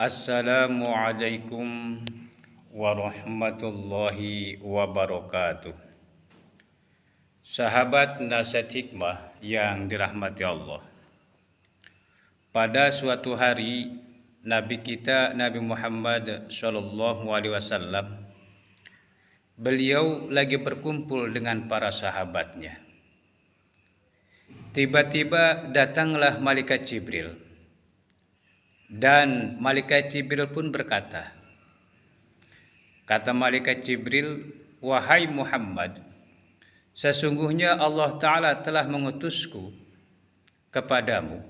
Assalamualaikum warahmatullahi wabarakatuh. Sahabat nasihat hikmah yang dirahmati Allah. Pada suatu hari Nabi kita Nabi Muhammad SAW, beliau lagi berkumpul dengan para sahabatnya. Tiba-tiba datanglah malaikat Jibril. Dan malaikat Jibril pun berkata, kata malaikat Jibril, "Wahai Muhammad, sesungguhnya Allah Ta'ala telah mengutusku kepadamu,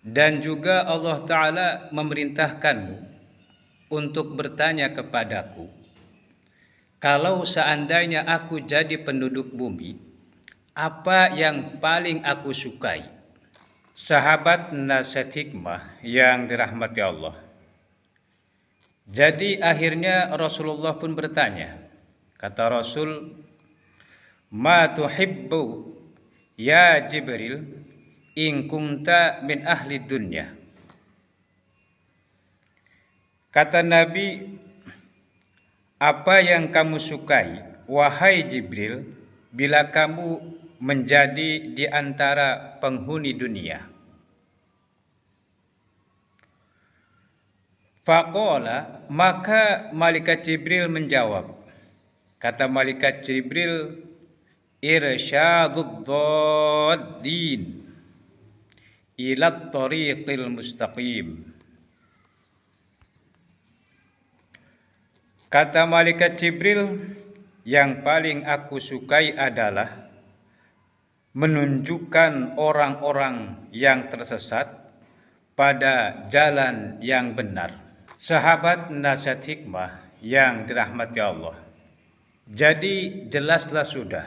dan juga Allah Ta'ala memerintahkanmu untuk bertanya kepadaku, kalau seandainya aku jadi penduduk bumi, apa yang paling aku sukai?" Sahabat nasihat hikmah yang dirahmati Allah. Jadi akhirnya Rasulullah pun bertanya. Kata Rasul, "Ma tuhibbu ya Jibril in kunta min ahli dunya." Kata Nabi, apa yang kamu sukai, wahai Jibril, bila kamu menjadi di antara penghuni dunia? Faqala, maka malaikat Jibril menjawab. Kata malaikat Jibril, irsyadud dhaddin ila tariqil mustaqim. Kata malaikat Jibril, yang paling aku sukai adalah menunjukkan orang-orang yang tersesat pada jalan yang benar. Sahabat nasihat hikmah yang dirahmati Allah. Jadi jelaslah sudah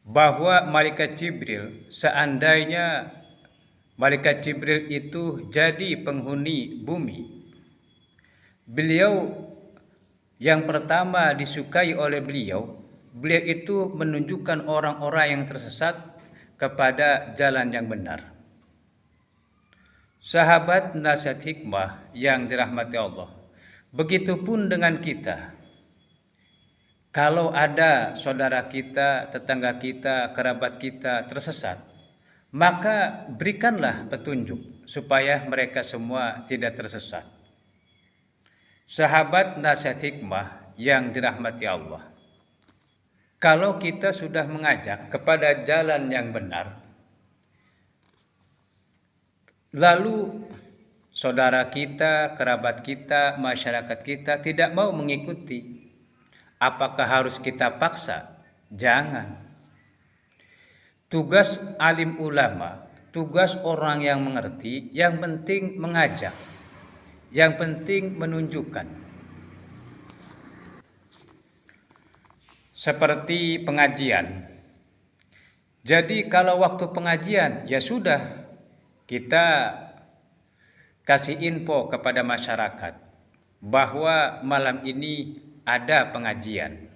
bahwa malaikat Jibril, seandainya malaikat Jibril itu jadi penghuni bumi, beliau yang pertama disukai oleh beliau itu menunjukkan orang-orang yang tersesat kepada jalan yang benar. Sahabat nasihat hikmah yang dirahmati Allah, begitupun dengan kita. Kalau ada saudara kita, tetangga kita, kerabat kita tersesat, maka berikanlah petunjuk supaya mereka semua tidak tersesat. Sahabat nasihat hikmah yang dirahmati Allah, kalau kita sudah mengajak kepada jalan yang benar, lalu saudara kita, kerabat kita, masyarakat kita tidak mau mengikuti, apakah harus kita paksa? Jangan. Tugas alim ulama, tugas orang yang mengerti, yang penting mengajak, yang penting menunjukkan. Seperti pengajian. Jadi kalau waktu pengajian, ya sudah, kita kasih info kepada masyarakat bahwa malam ini ada pengajian.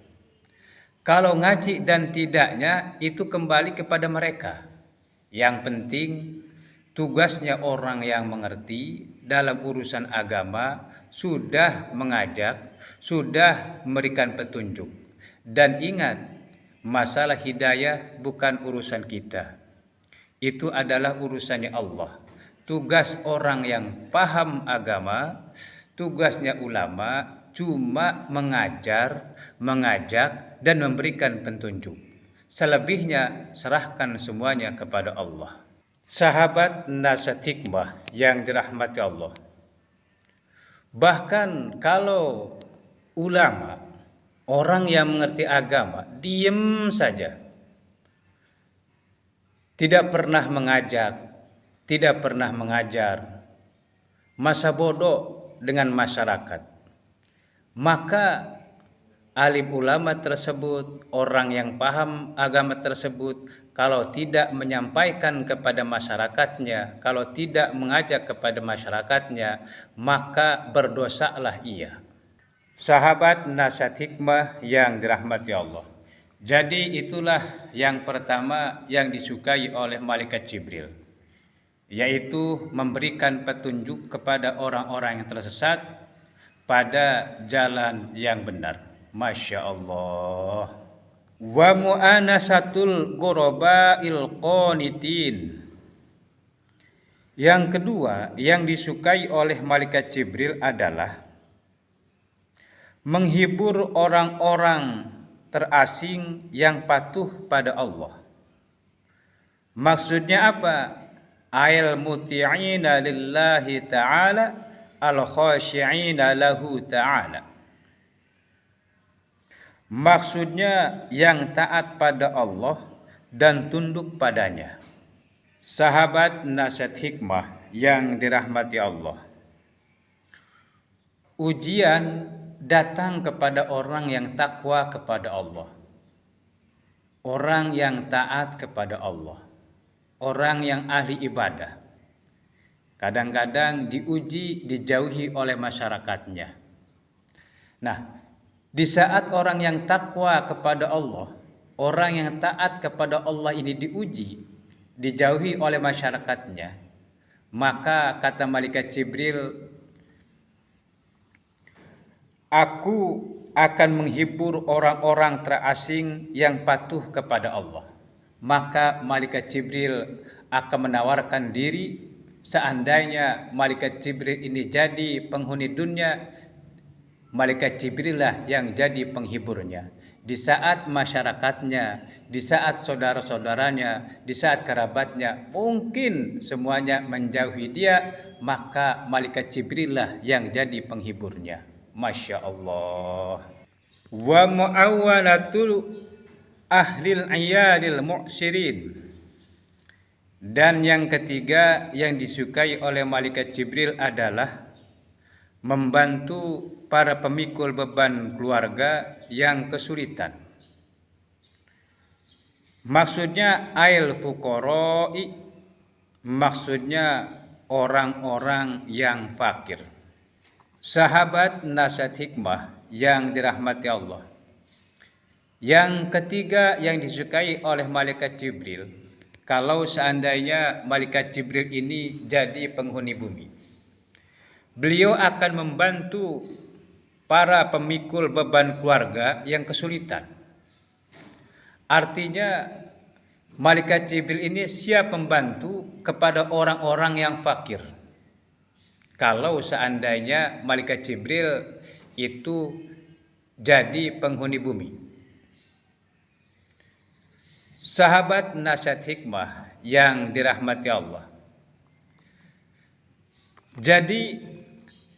Kalau ngaji dan tidaknya itu kembali kepada mereka. Yang penting tugasnya orang yang mengerti dalam urusan agama sudah mengajak, sudah memberikan petunjuk. Dan ingat, masalah hidayah bukan urusan kita. Itu adalah urusannya Allah. Tugas orang yang paham agama, tugasnya ulama cuma mengajar, mengajak, dan memberikan petunjuk. Selebihnya serahkan semuanya kepada Allah. Sahabat nasihat hikmah yang dirahmati Allah. Bahkan kalau ulama, orang yang mengerti agama, diam saja, tidak pernah mengajak, tidak pernah mengajar, masa bodoh dengan masyarakat, maka alim ulama tersebut, orang yang paham agama tersebut, kalau tidak menyampaikan kepada masyarakatnya, kalau tidak mengajak kepada masyarakatnya, maka berdosalah ia. Sahabat nasihat hikmah yang dirahmati Allah. Jadi itulah yang pertama yang disukai oleh malaikat Jibril. yaitu memberikan petunjuk kepada orang-orang yang tersesat pada jalan yang benar. Masya Allah. Wa mu'anasatul ghuraba'il qanitin. Yang kedua yang disukai oleh malaikat Jibril adalah menghibur orang-orang terasing yang patuh pada Allah. Maksudnya apa? Ail muti'ina lillahi ta'ala al-khashi'ina lahu ta'ala. Maksudnya yang taat pada Allah dan tunduk padanya. Sahabat nasihat hikmah yang dirahmati Allah. Ujian datang kepada orang yang takwa kepada Allah. Orang yang taat kepada Allah. Orang yang ahli ibadah. Kadang-kadang diuji, dijauhi oleh masyarakatnya. Nah, di saat orang yang takwa kepada Allah, orang yang taat kepada Allah ini diuji, dijauhi oleh masyarakatnya, maka kata malaikat Jibril, aku akan menghibur orang-orang terasing yang patuh kepada Allah. Maka malaikat Jibril akan menawarkan diri. Seandainya malaikat Jibril ini jadi penghuni dunia, malaikat Jibril lah yang jadi penghiburnya. Di saat masyarakatnya, di saat saudara-saudaranya, di saat kerabatnya mungkin semuanya menjauhi dia, maka malaikat Jibril lah yang jadi penghiburnya. Masya Allah. Wa mu'awwalatul ahlil ayadil mu'sirin. Dan yang ketiga yang disukai oleh malaikat Jibril adalah membantu para pemikul beban keluarga yang kesulitan. Maksudnya ail fuqara'i, maksudnya orang-orang yang fakir. Sahabat nasihat hikmah yang dirahmati Allah. Yang ketiga yang disukai oleh malaikat Jibril, kalau seandainya malaikat Jibril ini jadi penghuni bumi, beliau akan membantu para pemikul beban keluarga yang kesulitan. Artinya malaikat Jibril ini siap membantu kepada orang-orang yang fakir. Kalau seandainya malaikat Jibril itu jadi penghuni bumi. Sahabat nasihat hikmah yang dirahmati Allah. Jadi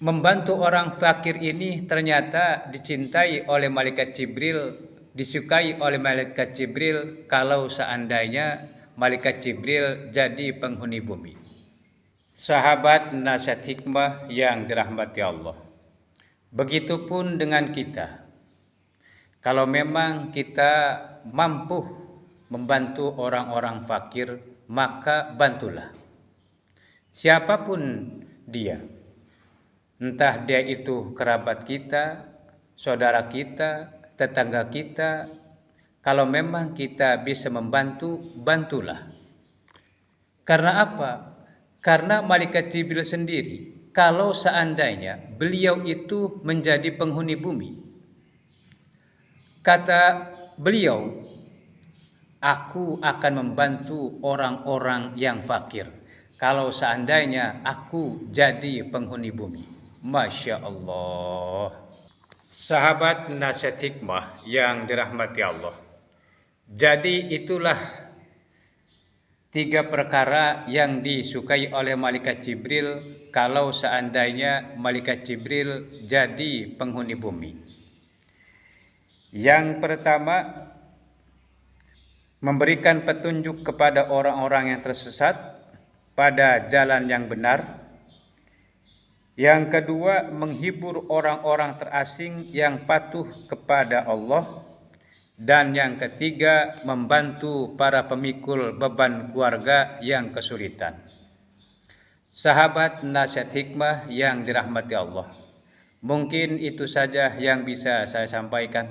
membantu orang fakir ini ternyata dicintai oleh malaikat Jibril, disukai oleh malaikat Jibril kalau seandainya malaikat Jibril jadi penghuni bumi. Sahabat nasihat hikmah yang dirahmati Allah. Begitupun dengan kita. Kalau memang kita mampu membantu orang-orang fakir, maka bantulah. Siapapun dia. Entah dia itu kerabat kita, saudara kita, tetangga kita. Kalau memang kita bisa membantu, bantulah. Karena apa? Karena malaikat Jibril sendiri, kalau seandainya beliau itu menjadi penghuni bumi, kata beliau, aku akan membantu orang-orang yang fakir kalau seandainya aku jadi penghuni bumi. Masya Allah. Sahabat nasihat hikmah yang dirahmati Allah. Jadi itulah 3 perkara yang disukai oleh malaikat Jibril kalau seandainya malaikat Jibril jadi penghuni bumi. Yang pertama, memberikan petunjuk kepada orang-orang yang tersesat pada jalan yang benar. Yang kedua, menghibur orang-orang terasing yang patuh kepada Allah. Dan yang ketiga, membantu para pemikul beban keluarga yang kesulitan. Sahabat nasihat hikmah yang dirahmati Allah, mungkin itu saja yang bisa saya sampaikan.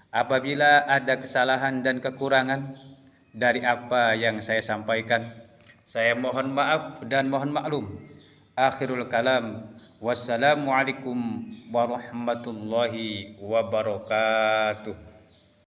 Apabila ada kesalahan dan kekurangan dari apa yang saya sampaikan, Saya mohon maaf dan mohon maklum. Akhirul kalam. Wassalamualaikum warahmatullahi wabarakatuh.